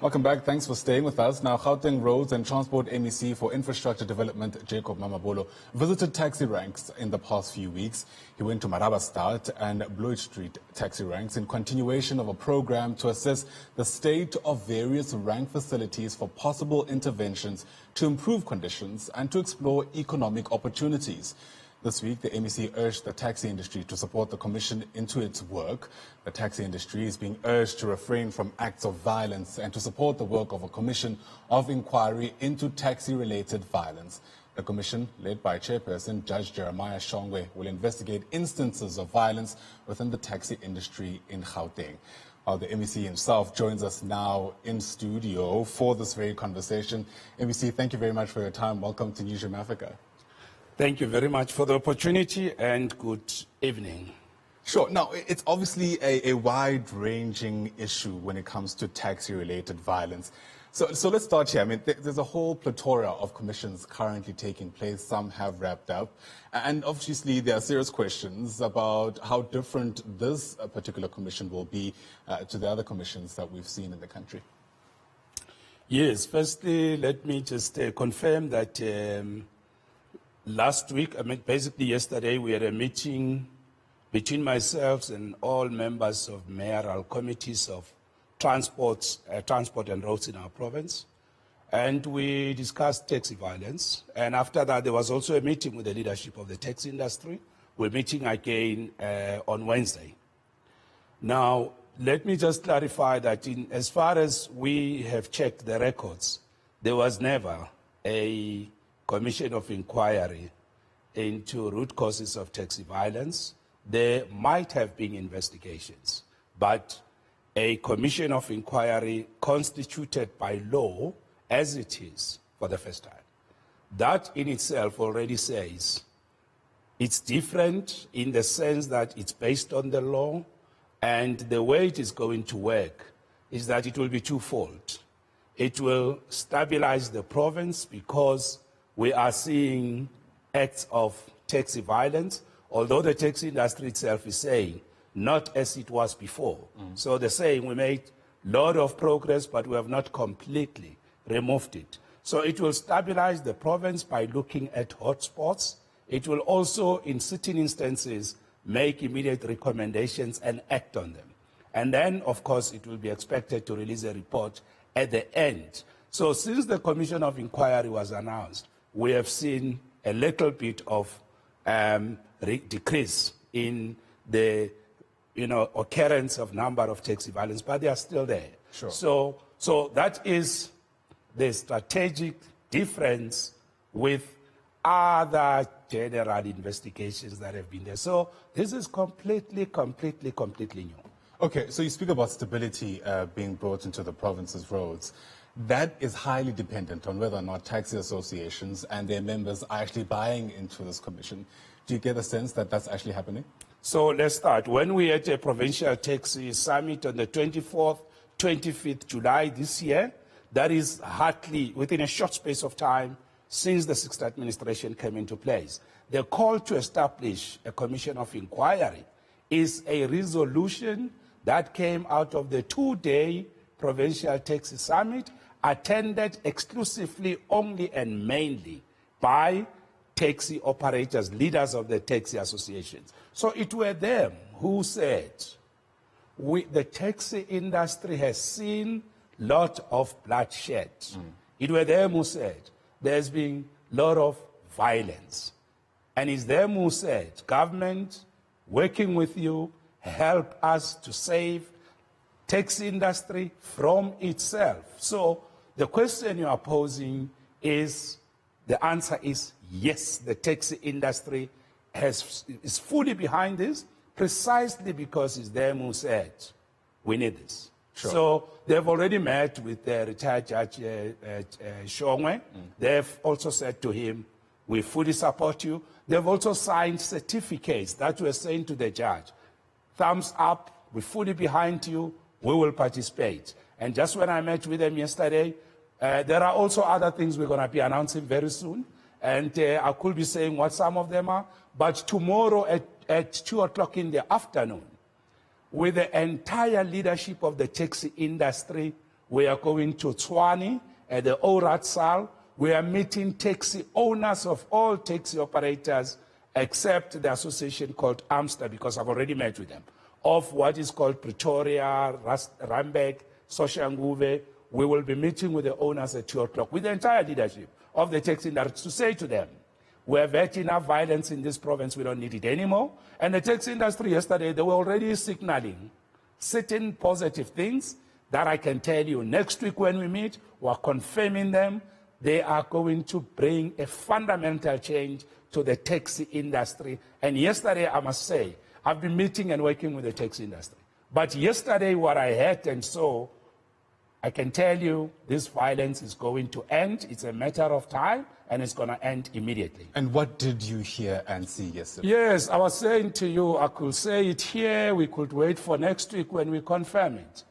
Welcome back. Thanks for staying with us. Now, Gauteng Roads and Transport MEC for Infrastructure Development, Jacob Mamabolo, visited taxi ranks in the past few weeks. He went to Marabastad and Bloyd Street taxi ranks in continuation of a program to assess the state of various rank facilities for possible interventions to improve conditions and to explore economic opportunities. This week, the MEC urged the taxi industry to support the Commission into its work. The taxi industry is being urged to refrain from acts of violence and to support the work of a Commission of Inquiry into Taxi-Related Violence. The Commission, led by Chairperson Judge Jeremiah Shongwe, will investigate instances of violence within the taxi industry in Gauteng. The MEC himself joins us now in studio for this very conversation. MEC, thank you very much for your time. Welcome to Newsroom Africa. Thank you very much for the opportunity and good evening. Sure. Now, it's obviously a wide-ranging issue when it comes to taxi-related violence. So let's start here. I mean, there's a whole plethora of commissions currently taking place. Some have wrapped up. And obviously, there are serious questions about how different this particular commission will be to the other commissions that we've seen in the country. Yes. Firstly, let me just confirm that last week, basically yesterday, we had a meeting between myself and all members of mayoral committees of transport and roads in our province. And we discussed taxi violence. And after that, there was also a meeting with the leadership of the taxi industry. We're meeting again on Wednesday. Now, let me just clarify that as far as we have checked the records, there was never a Commission of Inquiry into root causes of taxi violence. There might have been investigations, but a Commission of Inquiry constituted by law, as it is for the first time, that in itself already says it's different in the sense that it's based on the law, and the way it is going to work is that it will be twofold. It will stabilize the province because we are seeing acts of taxi violence, although the taxi industry itself is saying not as it was before. So they're saying we made a lot of progress, but we have not completely removed it. So it will stabilize the province by looking at hotspots. It will also, in certain instances, make immediate recommendations and act on them. And then, of course, it will be expected to release a report at the end. So since the Commission of Inquiry was announced, we have seen a little bit of decrease in the occurrence of number of taxi violence, but they are still there. Sure. So that is the strategic difference with other general investigations that have been there. So this is completely new. Okay, so you speak about stability being brought into the province's roads. That is highly dependent on whether or not taxi associations and their members are actually buying into this commission. Do you get a sense that that's actually happening? So let's start. When we had a provincial taxi summit on the 24th, 25th July this year, that is hardly within a short space of time since the sixth administration came into place. The call to establish a commission of inquiry is a resolution that came out of the two-day provincial taxi summit, attended exclusively only and mainly by taxi operators, leaders of the taxi associations. So it were them who said, the taxi industry has seen a lot of bloodshed. It were them who said, there's been a lot of violence. And it's them who said, government, working with you, help us to save taxi industry from itself. So the question you are posing is, the answer is yes, the taxi industry is fully behind this, precisely because it's them who said, we need this. Sure. So they've already met with the retired Judge Shongwe. They've also said to him, we fully support you. They've also signed certificates that were saying to the judge, thumbs up, we're fully behind you, we will participate. And just when I met with them yesterday, there are also other things we're going to be announcing very soon. And I could be saying what some of them are. But tomorrow at 2 o'clock in the afternoon, with the entire leadership of the taxi industry, We are going to Tshwane at the Oratsal. We are meeting taxi owners of all taxi operators except the association called Amster, because I've already met with them, of what is called Pretoria, Rambek, Soshanguve. We will be meeting with the owners at 2 o'clock with the entire leadership of the taxi industry to say to them, we have had enough violence in this province, we don't need it anymore. And the taxi industry yesterday, they were already signaling certain positive things that I can tell you next week when we meet, we're confirming them. They are going to bring a fundamental change to the taxi industry. And yesterday, I must say, I've been meeting and working with the taxi industry. But yesterday, what I heard and saw, I can tell you this violence is going to end. It's a matter of time, and it's going to end immediately. And what did you hear and see yesterday? Yes, I was saying to you, I could say it here. We could wait for next week when we confirm it.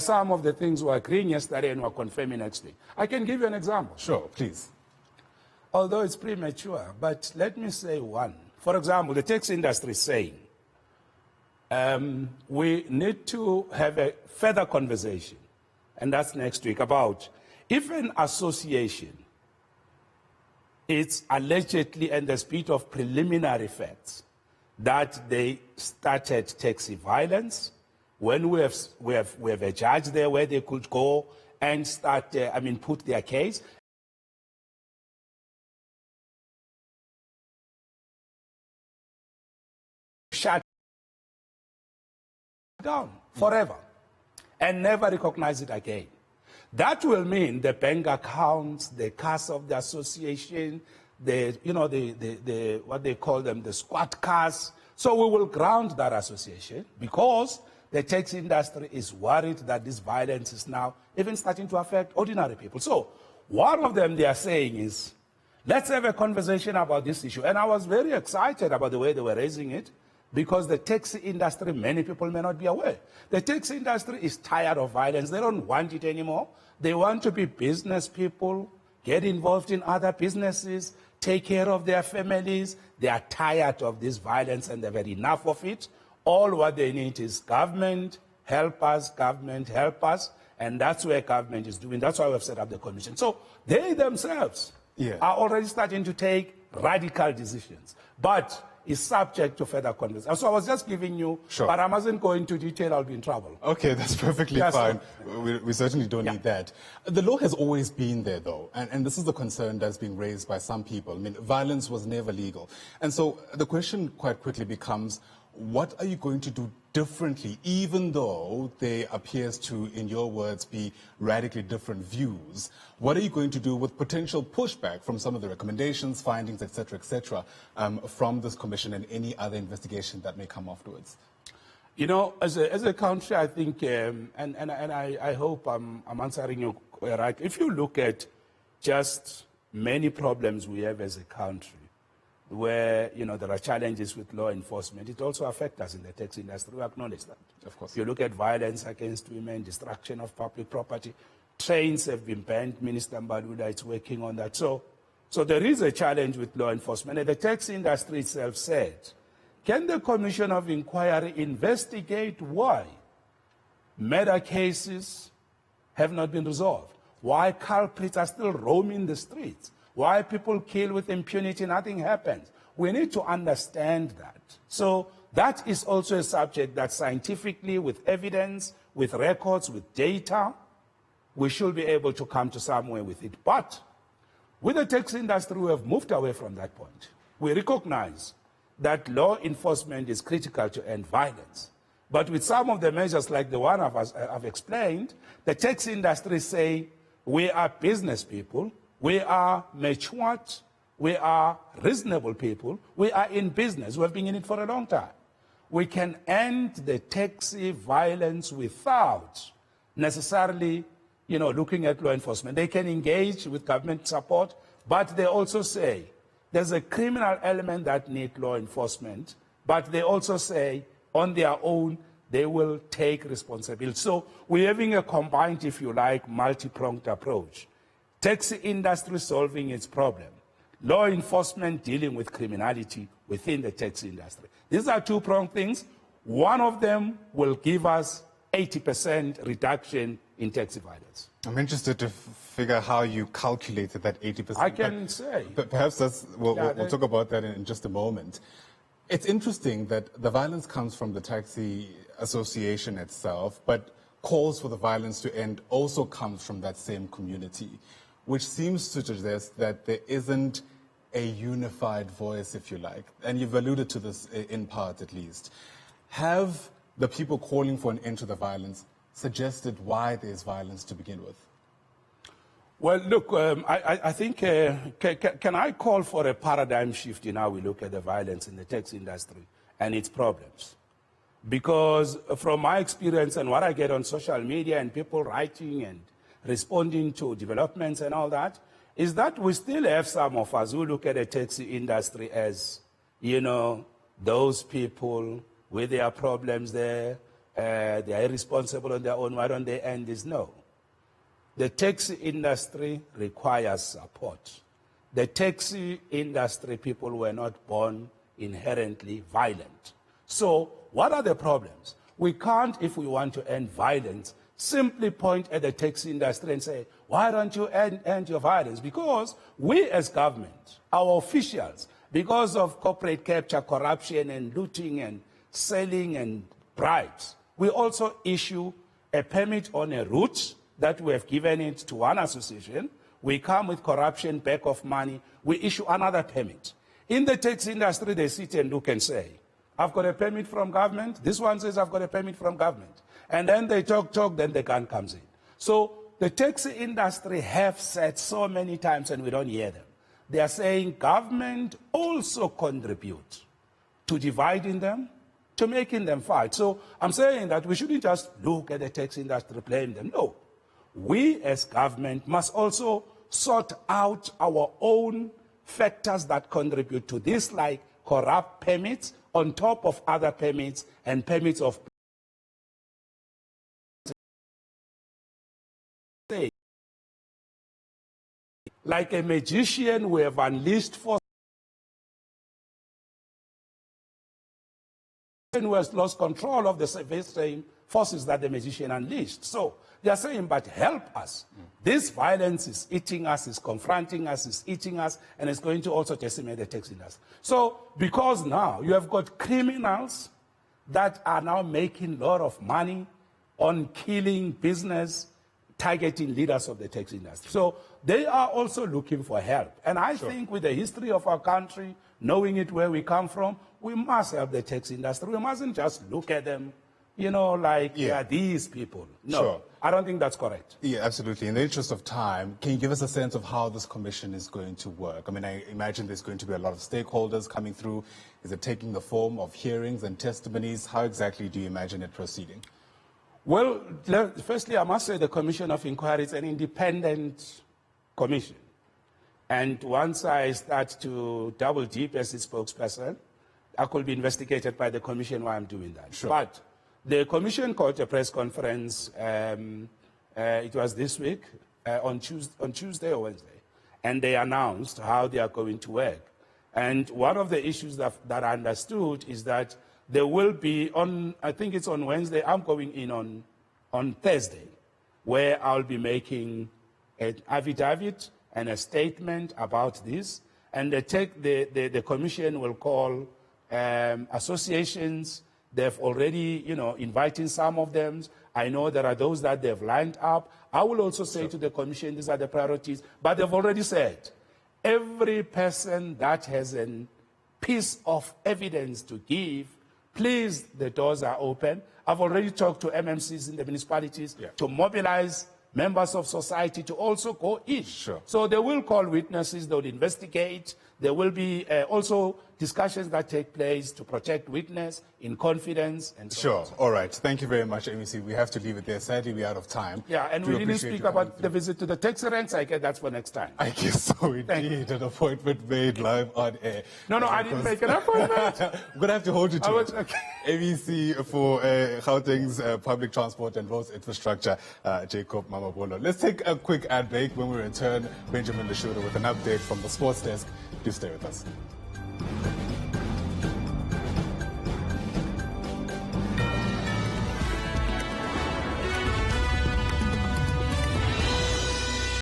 Some of the things we're agreeing yesterday and we're confirming next week. I can give you an example. Sure, please. Although it's premature, but let me say one. For example, the taxi industry is saying we need to have a further conversation, and that's next week, about if an association is allegedly in the spirit of preliminary facts that they started taxi violence, when we have a judge there where they could go and start, put their case. Shut down forever and never recognize it again. That will mean the bank accounts, the cars of the association, what they call them, the squad cars. So we will ground that association because the taxi industry is worried that this violence is now even starting to affect ordinary people. So one of them they are saying is, let's have a conversation about this issue. And I was very excited about the way they were raising it, because the taxi industry, many people may not be aware, the taxi industry is tired of violence. They don't want it anymore. They want to be business people, get involved in other businesses, take care of their families. They are tired of this violence and they've had enough of it. All what they need is government, help us, and that's where government is doing. That's why we've set up the commission. So they themselves are already starting to take radical decisions. But is subject to further conversation. So I was just giving you, but I mustn't go into detail, I'll be in trouble. Okay, that's perfectly fine. We certainly don't need that. The law has always been there, though, and this is the concern that's being raised by some people. I mean, violence was never legal. And so the question quite quickly becomes, what are you going to do differently, even though there appears to, in your words, be radically different views? What are you going to do with potential pushback from some of the recommendations, findings, et cetera, from this commission and any other investigation that may come afterwards? You know, as a country, I think, and I hope I'm answering you right. If you look at just many problems we have as a country, where, there are challenges with law enforcement, it also affects us in the taxi industry. We acknowledge that. Of course. If you look at violence against women, destruction of public property, trains have been banned. Minister Mbaluda is working on that. So there is a challenge with law enforcement. And the taxi industry itself said, can the Commission of Inquiry investigate why murder cases have not been resolved? Why culprits are still roaming the streets? Why people kill with impunity, nothing happens. We need to understand that. So that is also a subject that scientifically, with evidence, with records, with data, we should be able to come to somewhere with it. But with the taxi industry, we have moved away from that point. We recognize that law enforcement is critical to end violence. But with some of the measures like the one I've explained, the taxi industry say, we are business people, we are matured, we are reasonable people, we are in business, we have been in it for a long time. We can end the taxi violence without necessarily, looking at law enforcement. They can engage with government support, but they also say there's a criminal element that needs law enforcement, but they also say on their own, they will take responsibility. So we're having a combined, if you like, multi-pronged approach. Taxi industry solving its problem. Law enforcement dealing with criminality within the taxi industry. These are two-pronged things. One of them will give us 80% reduction in taxi violence. I'm interested to figure how you calculated that 80%. I can say. But perhaps we'll talk about that in just a moment. It's interesting that the violence comes from the taxi association itself, but calls for the violence to end also comes from that same community, which seems to suggest that there isn't a unified voice, if you like. And you've alluded to this in part, at least. Have the people calling for an end to the violence suggested why there's violence to begin with? Well, look, I think, can I call for a paradigm shift in how we look at the violence in the taxi industry and its problems? Because from my experience and what I get on social media and people writing and responding to developments and all that, is that we still have some of us who look at the taxi industry as, you know, those people with their problems there, they are irresponsible on their own. Why don't they end this? No. The taxi industry requires support. The taxi industry people were not born inherently violent. So what are the problems? We can't, if we want to end violence, simply point at the taxi industry and say, why don't you end your violence? Because we as government, our officials, because of corporate capture, corruption and looting and selling and bribes, we also issue a permit on a route that we have given it to one association. We come with corruption, back of money, we issue another permit. In the taxi industry, they sit and look and say, I've got a permit from government. This one says I've got a permit from government. And then they talk, then the gun comes in. So the taxi industry have said so many times, and we don't hear them. They are saying government also contribute to dividing them, to making them fight. So I'm saying that we shouldn't just look at the taxi industry, blame them. No. We as government must also sort out our own factors that contribute to this, like corrupt permits on top of other permits and permits of like a magician. We have unleashed forces who has lost control of the same forces that the magician unleashed. So they are saying, but help us. This violence is eating us, is confronting us, is eating us, and it's going to also decimate the taxi industry. So because now you have got criminals that are now making a lot of money on killing business, targeting leaders of the taxi industry. So they are also looking for help. And I think with the history of our country, knowing it where we come from, we must help the taxi industry. We mustn't just look at them, you know, like these people. No, I don't think that's correct. Yeah, absolutely. In the interest of time, can you give us a sense of how this commission is going to work? I mean, I imagine there's going to be a lot of stakeholders coming through. Is it taking the form of hearings and testimonies? How exactly do you imagine it proceeding? Well, firstly, I must say the Commission of Inquiry is an independent commission. And once I start to double deep as its spokesperson, I could be investigated by the commission while I'm doing that. Sure. But the commission called a press conference, it was this week, on Tuesday or Wednesday, and they announced how they are going to work. And one of the issues that I understood is that there will be, I think it's on Wednesday, I'm going in on Thursday, where I'll be making an affidavit and a statement about this, and the commission will call associations. They've already, invited some of them. I know there are those that they've lined up. I will also say to the commission, these are the priorities, but they've already said, every person that has a piece of evidence to give, please, the doors are open. I've already talked to MMCs in the municipalities to mobilize members of society to also go in. Sure. So they will call witnesses, they will investigate. There will be also discussions that take place to protect witness in confidence and so on. Sure. All right. Thank you very much, MEC. We have to leave it there. Sadly, we're out of time. Yeah, and we didn't speak about the visit to the taxi ranks. I guess that's for next time. I guess so. Indeed. An appointment made live on air. No, I didn't make an appointment. I'm going to have to hold you to it. Okay. MEC for Gauteng's public transport and roads infrastructure, Jacob Mamabolo. Let's take a quick ad break. When we return, Benjamin Lashuda with an update from the sports desk. Do stay with us.